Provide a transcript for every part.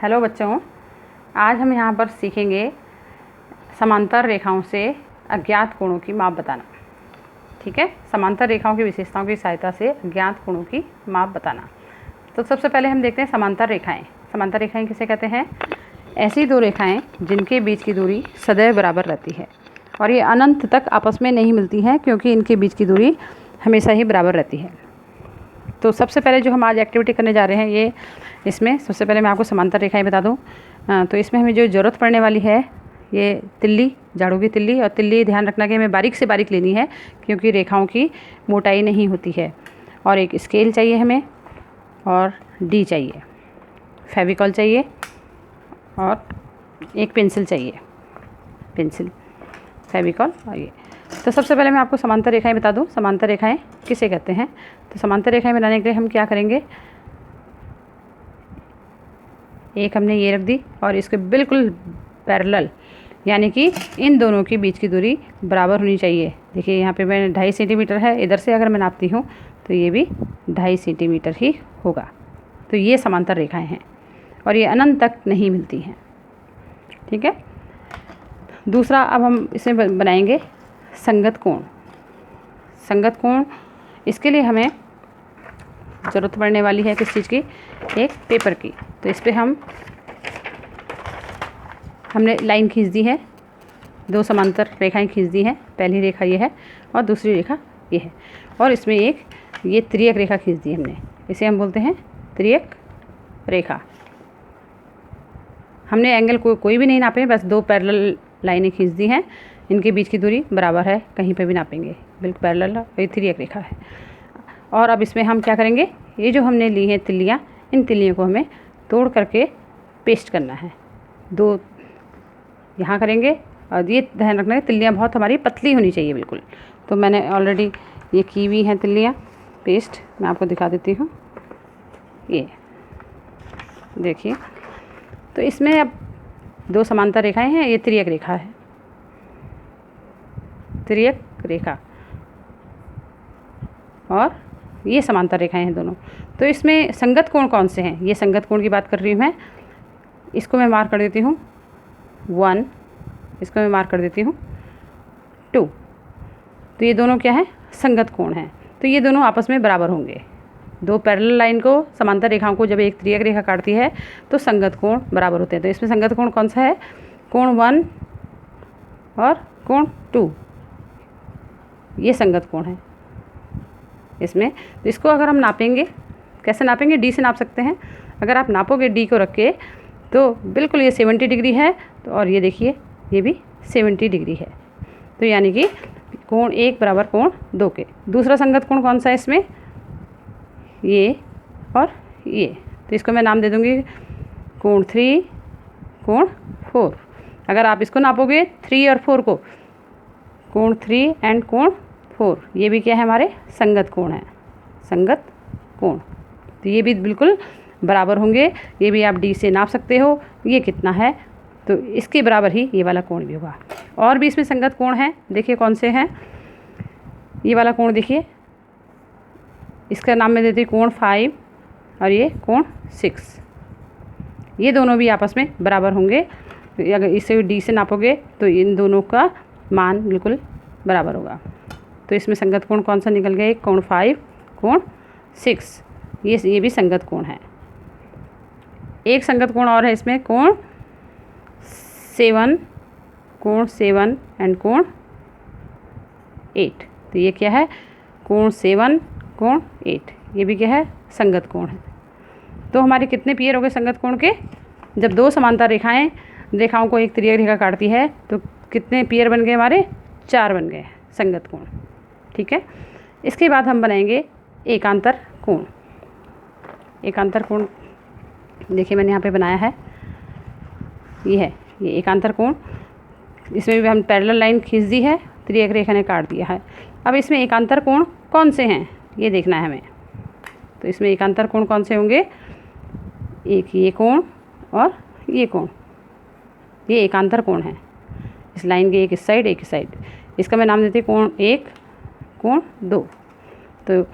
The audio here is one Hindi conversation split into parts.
हेलो बच्चों, आज हम यहाँ पर सीखेंगे समांतर रेखाओं से अज्ञात कोणों की माप बताना। ठीक है, समांतर रेखाओं की विशेषताओं की सहायता से अज्ञात कोणों की माप बताना। तो सबसे पहले हम देखते हैं समांतर रेखाएं। समांतर रेखाएं किसे कहते हैं? ऐसी दो रेखाएं जिनके बीच की दूरी सदैव बराबर रहती है और ये अनंत तक आपस में नहीं मिलती हैं, क्योंकि इनके बीच की दूरी हमेशा ही बराबर रहती है। तो सबसे पहले जो हम आज एक्टिविटी करने जा रहे हैं, ये इसमें सबसे पहले मैं आपको समांतर रेखाएं बता दूं। तो इसमें हमें जो ज़रूरत पड़ने वाली है, ये तिल्ली, झाड़ू की तिल्ली। और तिल्ली ध्यान रखना कि हमें बारीक से बारीक लेनी है, क्योंकि रेखाओं की मोटाई नहीं होती है। और एक स्केल चाहिए हमें, और डी चाहिए, फेविकॉल चाहिए, और एक पेंसिल चाहिए, पेंसिल, फेविकॉल और ये। तो सबसे पहले मैं आपको समांतर रेखाएं बता दूं। समांतर रेखाएं किसे कहते हैं? तो समांतर रेखाएं बनाने के लिए हम क्या करेंगे, एक हमने ये रख दी और इसके बिल्कुल पैरेलल, यानी कि इन दोनों के बीच की दूरी बराबर होनी चाहिए। देखिए यहाँ पे मैं 2.5 सेंटीमीटर है, इधर से अगर मैं नापती हूँ तो ये भी 2.5 सेंटीमीटर ही होगा। तो ये समांतर रेखाएं हैं और ये अनंत तक नहीं मिलती हैं। ठीक है। दूसरा, अब हम इसमें बनाएंगे संगत कोण। संगत कोण, इसके लिए हमें ज़रूरत पड़ने वाली है किस चीज़ की? एक पेपर की। तो इस पर हमने लाइन खींच दी है, दो समांतर रेखाएं खींच दी हैं। पहली रेखा ये है और दूसरी रेखा ये है, और इसमें एक ये त्रियक रेखा खींच दी हमने। इसे हम बोलते हैं त्रियक रेखा। हमने एंगल कोई भी नहीं नापे, बस दो पैरेलल लाइनें खींच दी हैं। इनके बीच की दूरी बराबर है, कहीं पे भी नापेंगे, बिल्कुल पैरेलल, ये त्रियक रेखा है। और अब इसमें हम क्या करेंगे, ये जो हमने ली हैं तिल्लियाँ, इन तिल्लियों को हमें तोड़ करके पेस्ट करना है। दो यहाँ करेंगे, और ये ध्यान रखना है तिल्लियाँ बहुत हमारी पतली होनी चाहिए बिल्कुल। तो मैंने ऑलरेडी ये की हुई हैं तिल्लियाँ पेस्ट, मैं आपको दिखा देती हूँ। ये देखिए, तो इसमें अब दो समांतर रेखाएं हैं, ये त्रियक रेखा है, त्रियक रेखा, और ये समांतर रेखाएं हैं दोनों। तो इसमें संगत कोण कौन से हैं? ये संगत कोण की बात कर रही हूँ मैं। इसको मैं मार्क कर देती हूँ 1, इसको मैं मार्क कर देती हूँ 2। तो ये दोनों क्या है? संगत कोण हैं। तो ये दोनों आपस में बराबर होंगे। दो पैरेलल लाइन को, समांतर रेखाओं को जब एक त्रियक रेखा काटती है तो संगत कोण बराबर होते हैं। तो इसमें संगत कोण कौन सा है? कोण 1 और कोण 2, ये संगत कोण है इसमें। तो इसको अगर हम नापेंगे, कैसे नापेंगे? डी से नाप सकते हैं। अगर आप नापोगे डी को रख के, तो बिल्कुल ये 70 डिग्री है, तो और ये देखिए ये भी 70 डिग्री है। तो यानी कि कोण 1 बराबर कोण 2 के। दूसरा संगत कोण कौन सा है इसमें? ये और ये। तो इसको मैं नाम दे दूँगी कोण 3, कोण 4। अगर आप इसको नापोगे 3 और 4 को, कोण 3 एंड कोण 4, ये भी क्या है? हमारे संगत कोण है, संगत कोण। तो ये भी बिल्कुल बराबर होंगे। ये भी आप डी से नाप सकते हो, ये कितना है, तो इसके बराबर ही ये वाला कोण भी होगा। और भी इसमें संगत कोण हैं, देखिए कौन से हैं। ये वाला कोण देखिए, इसका नाम मैं देती हूँ कोण 5, और ये कोण 6। ये दोनों भी आपस में बराबर होंगे। अगर इसे डी से नापोगे तो इन दोनों का मान बिल्कुल बराबर होगा। तो इसमें संगत कोण कौन सा निकल गया? कोण 5, कोण 6, ये भी संगत कोण है। एक संगत कोण और है इसमें, कोण 7, कोण 7 एंड कोण 8। तो ये क्या है? कोण 7, कोण 8, ये भी क्या है? संगत कोण है। तो हमारे कितने पियर हो गए संगत कोण के? जब दो समांतर रेखाओं को एक त्रियक रेखा काटती है तो कितने पियर बन गए हमारे? 4 बन गए संगत कोण। ठीक है। इसके बाद हम बनाएंगे एकांतर कोण। एकांतर कोण देखिए मैंने यहाँ पे बनाया है, ये है ये एकांतर कोण। इसमें भी हम पैरेलल लाइन खींच दी है, त्रियक रेखा ने काट दिया है। अब इसमें एकांतर कोण कौन से हैं ये देखना है हमें। तो इसमें एकांतर कोण कौन से होंगे? एक ये कोण और ये कोण, ये एकांतर कोण है। इस लाइन के एक इस साइड, एक इस साइड। इसका मैं नाम देती हूँ कोण 1, कोण 2। तो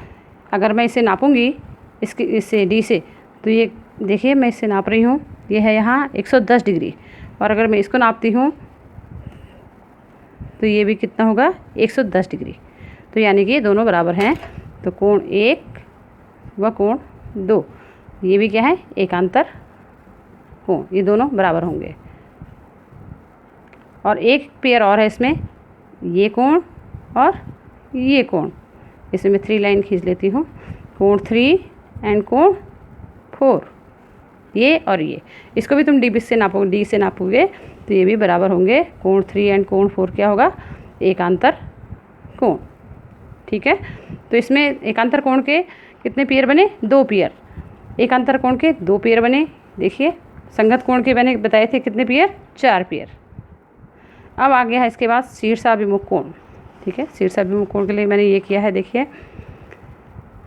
अगर मैं इसे नापूंगी इससे डी से, तो ये देखिए मैं इससे नाप रही हूँ, ये है यहाँ 110 डिग्री, और अगर मैं इसको नापती हूँ तो ये भी कितना होगा 110 डिग्री। तो यानी कि ये दोनों बराबर हैं। तो कोण 1 व कोण 2 ये भी क्या है, एकांतर कोण, ये दोनों बराबर होंगे। और एक पेयर और है इसमें, ये कोण और ये कोण। इसमें मैं 3 लाइन खींच लेती हूँ, कोण 3 एंड कोण 4, ये और ये। इसको भी तुम डी से नापोगे तो ये भी बराबर होंगे। कोण 3 एंड कोण 4 क्या होगा, एकांतर कोण। ठीक है, तो इसमें एकांतर कोण के कितने पेयर बने, 2 पेयर। एकांतर कोण के 2 पेयर बने। देखिए संगत कोण के मैंने बताए थे कितने पेयर, 4 पेयर। अब आ गया है इसके बाद शीर्षाभिमुख कोण। ठीक है, शीर्षाभिमुख कोण के लिए मैंने ये किया है, देखिए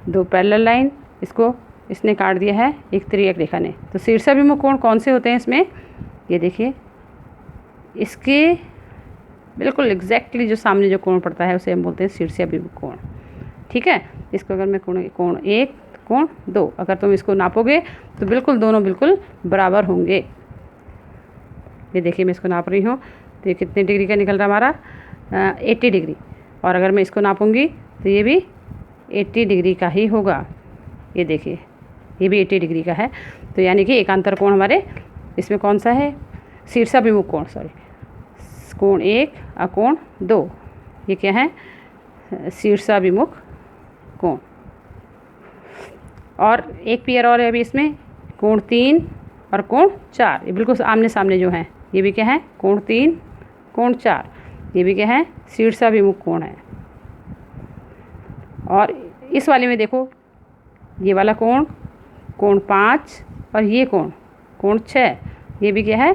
2 पैरेलल लाइन, इसको इसने काट दिया है एक तिर्यक रेखा ने। तो शीर्षाभिमुख कोण कौन से होते हैं इसमें, ये देखिए इसके बिल्कुल एग्जैक्टली जो सामने जो कोण पड़ता है उसे हम बोलते हैं शीर्षाभिमुख कोण। ठीक है, इसको अगर मैं कोण 1 कोण 2 अगर तुम इसको नापोगे तो बिल्कुल दोनों बिल्कुल बराबर होंगे। ये देखिए मैं इसको नाप रही हूँ तो ये कितने डिग्री का निकल रहा हमारा, 80 डिग्री। और अगर मैं इसको नापूंगी तो ये भी 80 डिग्री का ही होगा। ये देखिए ये भी 80 डिग्री का है। तो यानी कि एकांतर कोण हमारे इसमें कौन सा है, शीर्षाभिमुख कोण, सॉरी कोण 1 और कोण 2 ये क्या है, शीर्षाभिमुख कोण। और एक पेयर और है अभी इसमें, कोण 3 और कोण 4, ये बिल्कुल आमने सामने जो हैं, ये भी क्या है, कोण 3 कोण 4, ये भी क्या है, शीर्षाभिमुख कोण है। और इस वाले में देखो ये वाला कोण, कोण 5 और ये कोण 6, ये भी क्या है,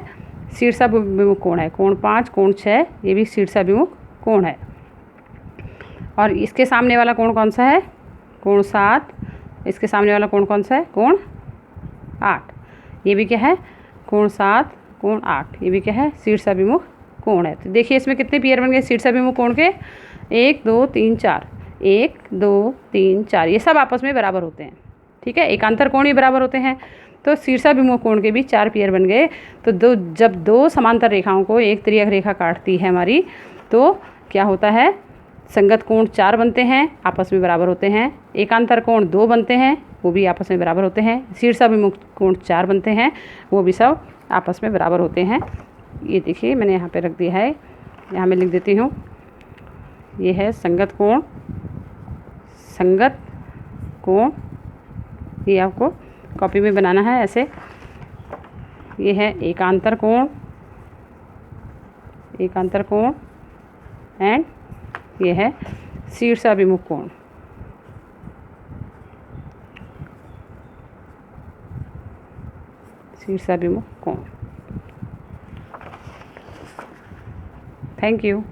शीर्षाभिमुख कोण है। कोण 5 कोण 6 ये भी शीर्षाभिमुख कोण है। और इसके सामने वाला कोण कौन सा है, कोण 7, इसके सामने वाला कोण कौन सा है, कोण 8, ये भी क्या है, कोण 7 कोण 8, ये भी क्या है, शीर्षाभिमुख कोण है। तो देखिए इसमें कितने पेयर बन गए शीर्षाभिमुख कोण के, 1 2 3 4, 1 2 3 4, ये सब आपस में बराबर होते हैं। ठीक है, एकांतर कोण ही बराबर होते हैं। तो शीर्षाभिमुख कोण के भी 4 पेयर बन गए। तो जब 2 समांतर रेखाओं को एक तिर्यक रेखा काटती है हमारी, तो क्या होता है, संगत कोण 4 बनते हैं, आपस में बराबर होते हैं। एकांतर कोण 2 बनते हैं, वो भी आपस में बराबर होते हैं। शीर्षाभिमुख कोण 4 बनते हैं, वो भी सब आपस में बराबर होते हैं। ये देखिए मैंने यहाँ पे रख दिया है, यहाँ मैं लिख देती हूँ, ये है संगत कोण, ये आपको कॉपी में बनाना है ऐसे। ये है एकांतर कोण एंड ये है शीर्षाभिमुख कोण। Thank you.